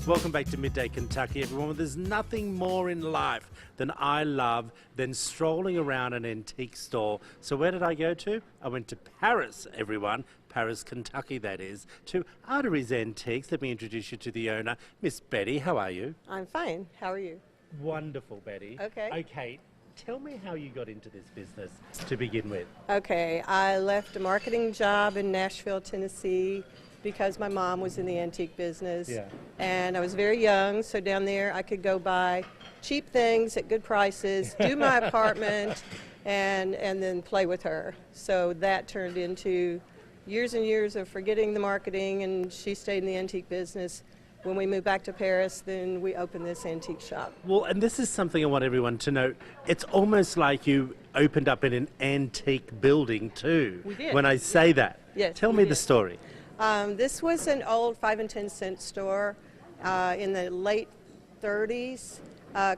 Welcome back to Midday Kentucky, everyone. Well, there's nothing more in life than I love than strolling around an antique store. So where did I go to? I went to Paris, everyone. Paris, Kentucky, that is, to Ardery's Antiques. Let me introduce you to the owner, Miss Betty. How are you? I'm fine. How are you? Wonderful, Betty. Okay. Okay, tell me how you got into this business to begin with. Okay, I left a marketing job in Nashville, Tennessee, because my mom was in the antique business. Yeah. And I was very young, so down there I could go buy cheap things at good prices, do my apartment, and then play with her. So that turned into years and years of forgetting the marketing, and she stayed in the antique business. When we moved back to Paris, then we opened this antique shop. Well, and this is something I want everyone to know. It's almost like you opened up in an antique building too. We did. When I say that. Yes, Tell we me did. the story. This was an old 5 and 10 cent store in the late 30s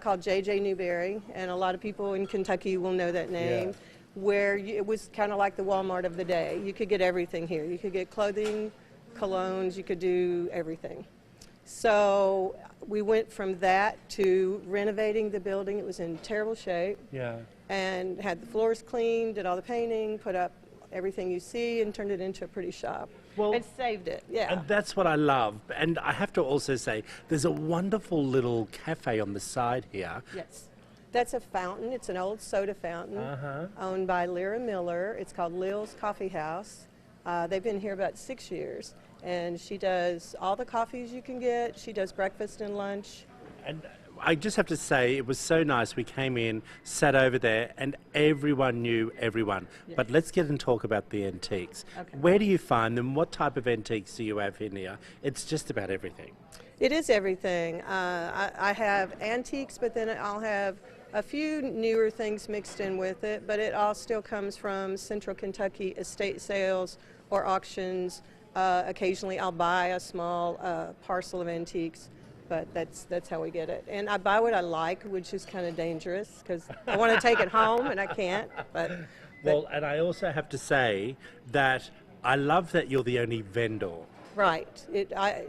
called J.J. Newberry, and a lot of people in Kentucky will know that name, Yeah. where it was kind of like the Walmart of the day. You could get everything here. You could get clothing, colognes, you could do everything. So we went from that to renovating the building. It was in terrible shape. Yeah. And had the floors cleaned, did all the painting, put up everything you see, and turned it into a pretty shop. Well, and saved it, yeah. And that's what I love. And I have to also say, there's a wonderful little cafe on the side here. Yes. That's a fountain. It's an old soda fountain owned by Lyra Miller. It's called Lil's Coffee House. They've been here about 6 years. And she does all the coffees you can get. She does breakfast and lunch. And I just have to say, it was so nice. We came in, sat over there, and everyone knew everyone. Yes. But let's get and talk about the antiques. Okay. Where do you find them? What type of antiques do you have in here? It's just about everything. It is everything. I have antiques, but then I'll have a few newer things mixed in with it, but it all still comes from Central Kentucky estate sales or auctions. Occasionally I'll buy a small parcel of antiques, but that's how we get it. And I buy what I like, which is kind of dangerous because I want to take it home and I can't. Well, and I also have to say that I love that you're the only vendor. Right.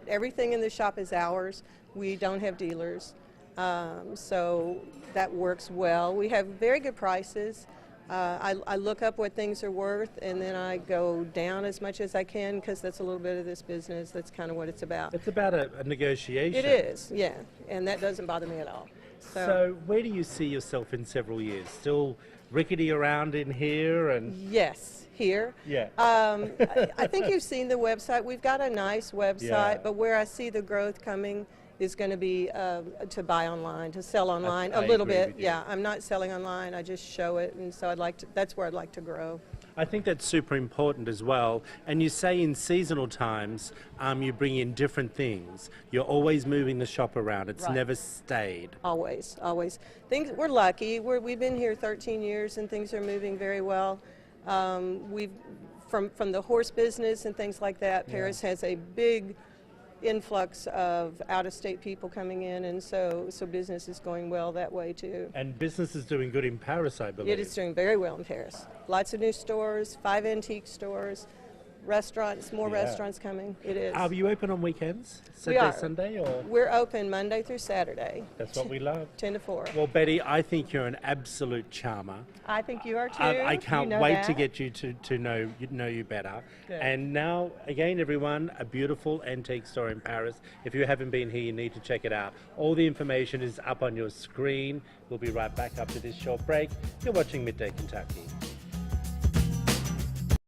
Everything in the shop is ours. We don't have dealers, so that works well. We have very good prices. I look up what things are worth, and then I go down as much as I can because that's a little bit of this business. That's kind of what it's about. It's about a negotiation. It is, yeah, and that doesn't bother me at all. So where do you see yourself in several years? Still rickety around in here? And yes, here. Yeah. I think you've seen the website. We've got a nice website, Yeah. but where I see the growth coming is going to be to buy online, to sell online I a little agree bit. with you. Yeah, I'm not selling online. I just show it, and so that's where I'd like to grow. I think that's super important as well. And you say in seasonal times, you bring in different things. You're always moving the shop around. It's Right. never stayed. Always, always. We're lucky. We've been here 13 years, and things are moving very well. We've from the horse business and things like that. Paris has a big influx of out-of-state people coming in, and so business is going well that way too. And business is doing good in Paris, I believe. It is doing very well in Paris. Lots of new stores, 5 antique stores, restaurants, more Yeah. restaurants coming. It is. Are you open on weekends? We Saturday, are. Sunday? Or We're open Monday through Saturday. that's what we love. 10 to 4. Well, Betty, I think you're an absolute charmer. I think you are too. I can't You know wait that. to get you to know you better. Good. And now, again, everyone, a beautiful antique store in Paris. If you haven't been here, you need to check it out. All the information is up on your screen. We'll be right back after this short break. You're watching Midday Kentucky.